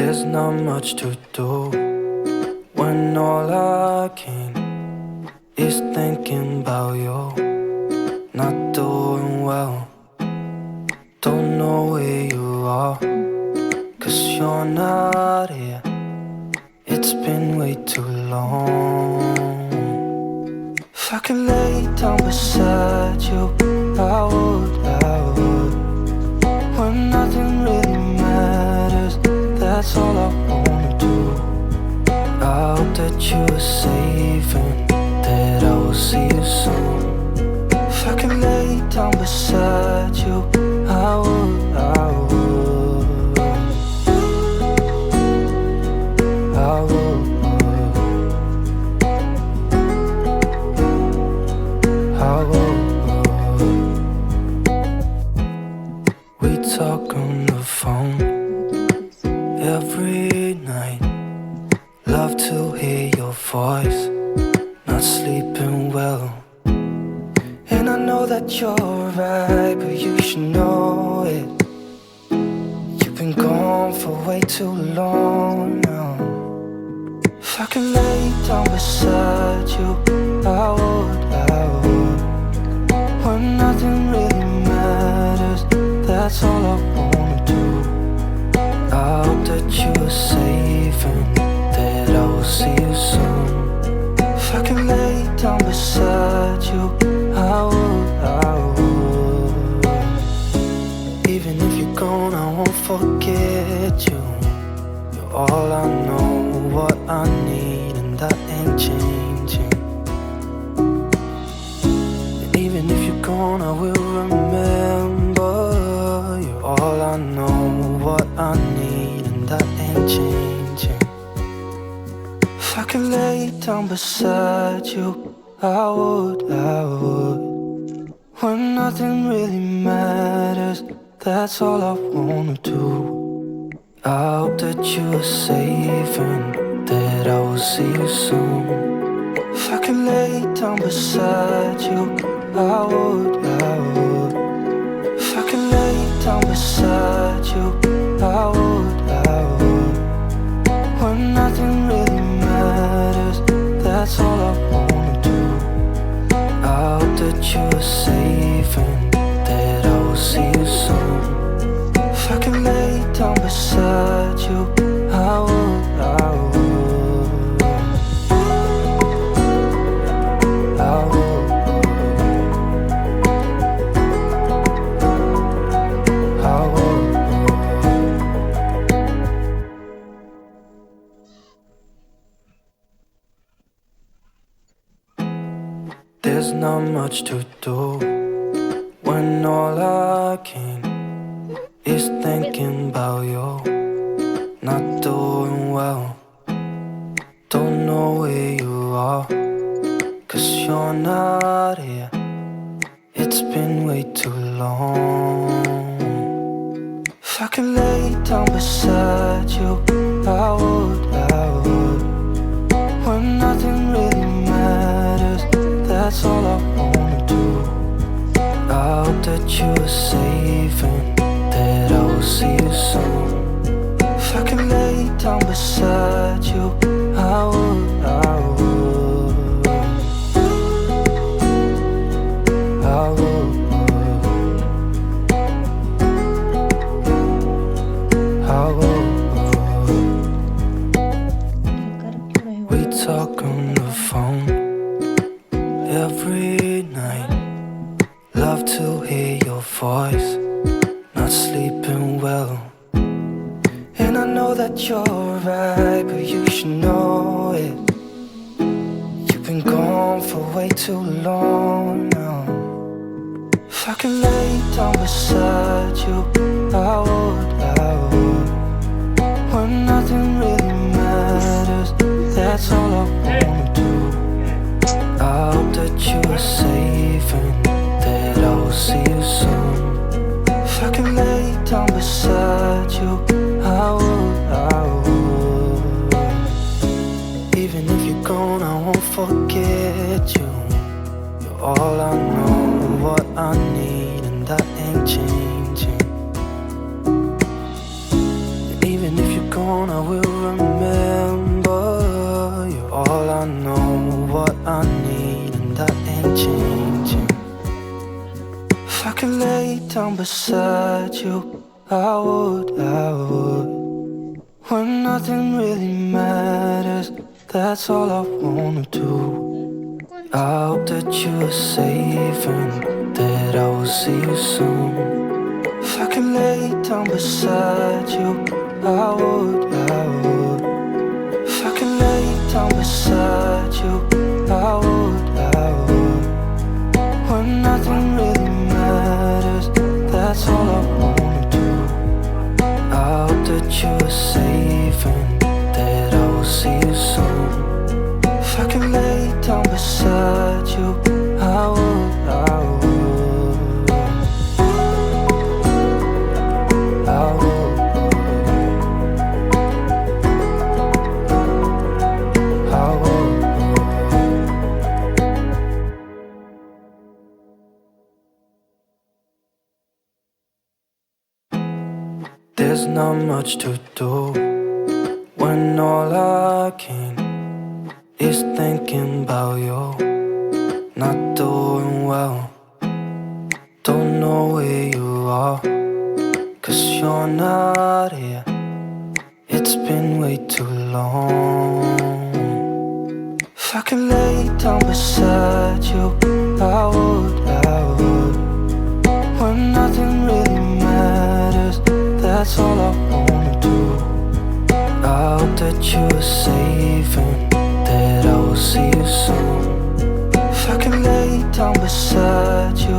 There's not much to do when all I can is thinking about you. Not doing well, don't know where you are, 'cause you're not here. It's been way too long. If I could lay down beside you, I would. When nothing really matters, that's all I wanna do. I hope that you are safe and that I will see you soon. If I could lay down beside you, I would. We talk on the phone every night. Love to hear your voice. Not sleeping well, and I know that you're right, but you should know it. You've been gone for way too long now. If I could lay down beside you, I would. When nothing really matters, that's all I wanna do. I hope that you are safe and that I will see you soon. If I could lay down beside you, I would. Even if you're gone, I won't forget you. You're all I know, what I need, and that ain't changing. And even if you're gone, I will remember. You're all I know, what I need, and that ain't changing. If I could lay down beside you, I would. When nothing really matters, that's all I wanna do. I hope that you are safe and that I will see you soon. If I could lay down beside you, I would. If I could lay down beside you, I would. When nothing really matters, that's all I wanna do. I hope that you are safe and that I will see you soon. If I could lay down beside you, I would. There's not much to do when all I can is thinking about you. Not doing well, don't know where you are, 'cause you're not here. It's been way too long. If I could lay down beside you, I would. When nothing really matters, that's all I wanna do. I hope that you are safe and that I will see you soon. If I could lay down beside you, I would. We talk on the phone every night. Love to hear your voice. Not sleeping well, and I know that you're right, but you should know it. You've been gone for way too long now. If I could lay down beside you, I would. When nothing really matters, that's all I wanna do. I hope that you are safe and that I will see you soon. If I could lay down beside you, I would. Even if you're gone, I won't forget you. You're all I know, what I need, and that ain't changing. And even even if you're gone, I will remember. You're all I know, what I need, and that ain't changing. If I could lay down beside you, I would. When nothing really matters, that's all I wanna do. I hope that you are safe and that I will see you soon. If I could lay down beside you, I would. If I could lay down beside you, I would. When nothing really matters, that's all I wanna do. I hope that you are safe and that I will see you soon. If I could lay down beside you, I would. There's not much to do when all I can is thinking about you. Not doing well, don't know where you are, 'cause you're not here. It's been way too long. If I could lay down beside you, I would. When nothing really matters, that's all I wanna do. I hope that you are safe and that I will see you soon. If I could lay down beside you,